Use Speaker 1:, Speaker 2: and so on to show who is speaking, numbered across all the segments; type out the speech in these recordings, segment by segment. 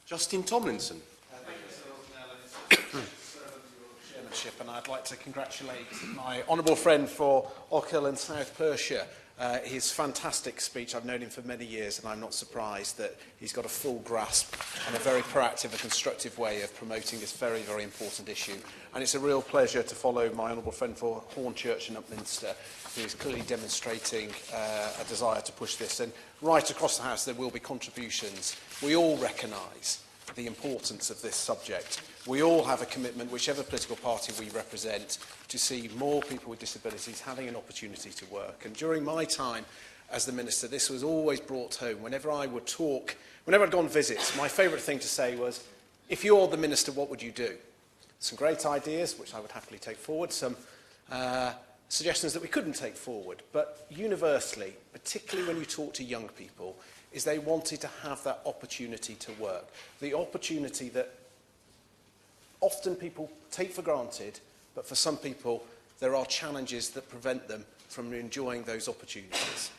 Speaker 1: Justin Tomlinson.
Speaker 2: Thank you, Sir Osnell, and it's a pleasure to serve under your chairmanship, and I'd like to congratulate my honourable friend for Ochil and South Perthshire. His fantastic speech, I've known him for many years, and I'm not surprised that he's got a full grasp and a very proactive and constructive way of promoting this very, very important issue. And it's a real pleasure to follow my honourable friend for Hornchurch and Upminster, who is clearly demonstrating a desire to push this. And right across the House, there will be contributions. We all recognise the importance of this subject. We all have a commitment, whichever political party we represent, to see more people with disabilities having an opportunity to work. And during my time as the Minister, this was always brought home. Whenever I would talk, whenever I'd gone visits, my favourite thing to say was, if you're the Minister, what would you do? Some great ideas, which I would happily take forward, some suggestions that we couldn't take forward. But universally, particularly when you talk to young people, is they wanted to have that opportunity to work. The opportunity that often people take for granted, but for some people, there are challenges that prevent them from enjoying those opportunities.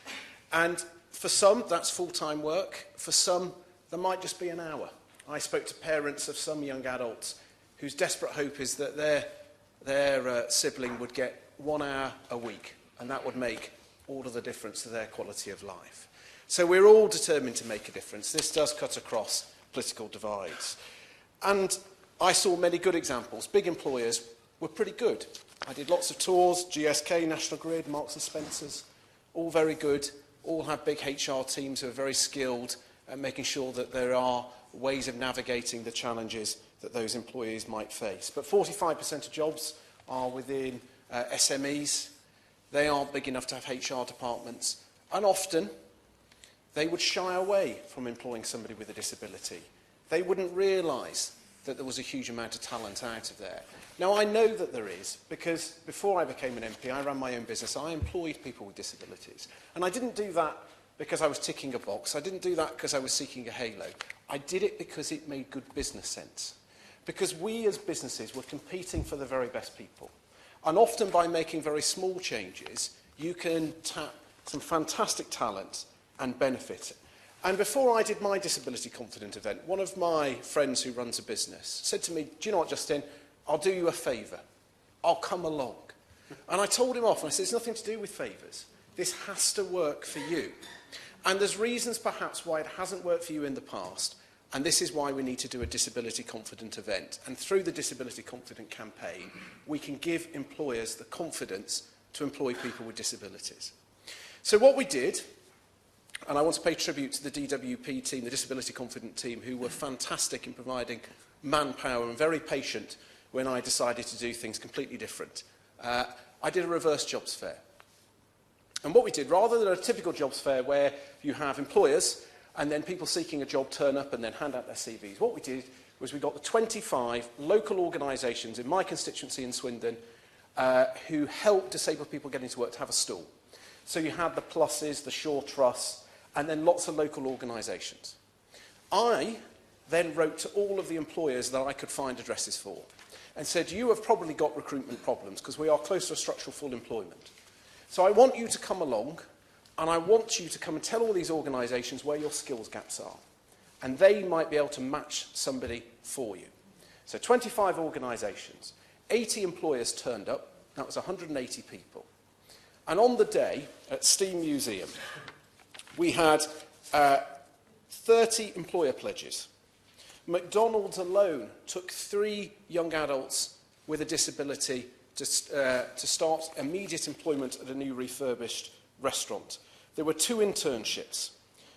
Speaker 2: And for some, that's full-time work. For some, there might just be an hour. I spoke to parents of some young adults whose desperate hope is that their sibling would get 1 hour a week, and that would make all of the difference to their quality of life. So we're all determined to make a difference. This does cut across political divides. And I saw many good examples. Big employers were pretty good. I did lots of tours, GSK, National Grid, Marks and Spencer's, all very good, all have big HR teams who are very skilled at making sure that there are ways of navigating the challenges that those employees might face. But 45% of jobs are within SMEs. They aren't big enough to have HR departments. And often, they would shy away from employing somebody with a disability. They wouldn't realise that there was a huge amount of talent out of there. Now, I know that there is, because before I became an MP, I ran my own business. I employed people with disabilities. And I didn't do that because I was ticking a box. I didn't do that because I was seeking a halo. I did it because it made good business sense. Because we as businesses were competing for the very best people. And often by making very small changes, you can tap some fantastic talent and benefit. And before I did my Disability Confident event, one of my friends who runs a business said to me, do you know what, Justin, I'll do you a favour. I'll come along. And I told him off, and I said, it's nothing to do with favours. This has to work for you. And there's reasons perhaps why it hasn't worked for you in the past, and this is why we need to do a Disability Confident event. And through the Disability Confident campaign, we can give employers the confidence to employ people with disabilities. So what we did, and I want to pay tribute to the DWP team, the Disability Confident team, who were fantastic in providing manpower and very patient when I decided to do things completely different. I did a reverse jobs fair. And what we did, rather than a typical jobs fair where you have employers and then people seeking a job turn up and then hand out their CVs, what we did was we got the 25 local organisations in my constituency in Swindon who help disabled people get into work to have a stall. So you had the Pluses, the Shaw Trusts, and then lots of local organisations. I then wrote to all of the employers that I could find addresses for and said, you have probably got recruitment problems because we are close to structural full employment. So I want you to come along and I want you to come and tell all these organisations where your skills gaps are. And they might be able to match somebody for you. So 25 organisations, 80 employers turned up, that was 180 people. And on the day at Steam Museum, we had 30 employer pledges. McDonald's alone took 3 young adults with a disability to start immediate employment at a new refurbished restaurant. There were 2 internships.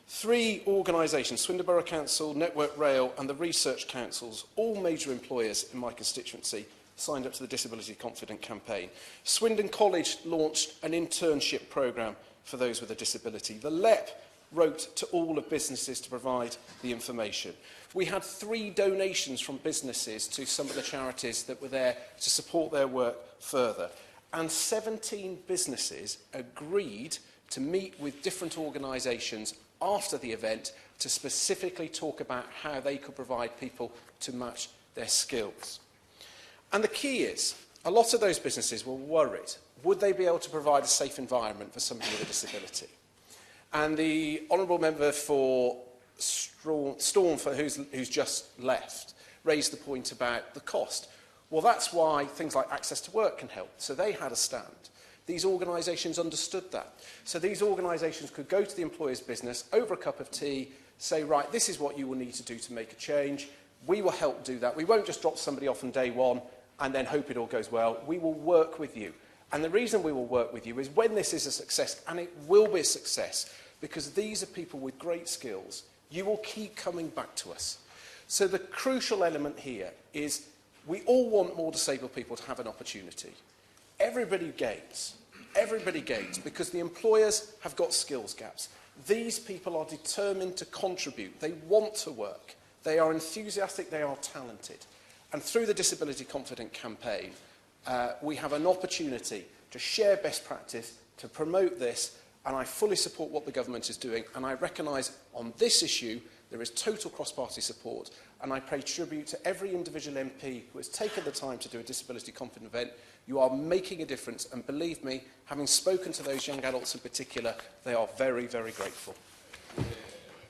Speaker 2: 3 organisations, Swindon Borough Council, Network Rail and the Research Councils, all major employers in my constituency, signed up to the Disability Confident campaign. Swindon College launched an internship programme for those with a disability. The LEP wrote to all of businesses to provide the information. We had 3 donations from businesses to some of the charities that were there to support their work further. And 17 businesses agreed to meet with different organisations after the event to specifically talk about how they could provide people to match their skills. And the key is, a lot of those businesses were worried, would they be able to provide a safe environment for somebody with a disability? And the Honourable Member for Storm, who's just left, raised the point about the cost. Well, that's why things like Access to Work can help. So they had a stand. These organisations understood that. So these organisations could go to the employer's business over a cup of tea, say, right, this is what you will need to do to make a change. We will help do that. We won't just drop somebody off on day one and then hope it all goes well. We will work with you. And the reason we will work with you is when this is a success, and it will be a success, because these are people with great skills, you will keep coming back to us. So the crucial element here is we all want more disabled people to have an opportunity. Everybody gains. Everybody gains because the employers have got skills gaps. These people are determined to contribute. They want to work. They are enthusiastic. They are talented. And through the Disability Confident campaign, we have an opportunity to share best practice, to promote this, and I fully support what the government is doing. And I recognise on this issue there is total cross-party support, and I pay tribute to every individual MP who has taken the time to do a disability confident event. You are making a difference, and believe me, having spoken to those young adults in particular, they are very, very grateful.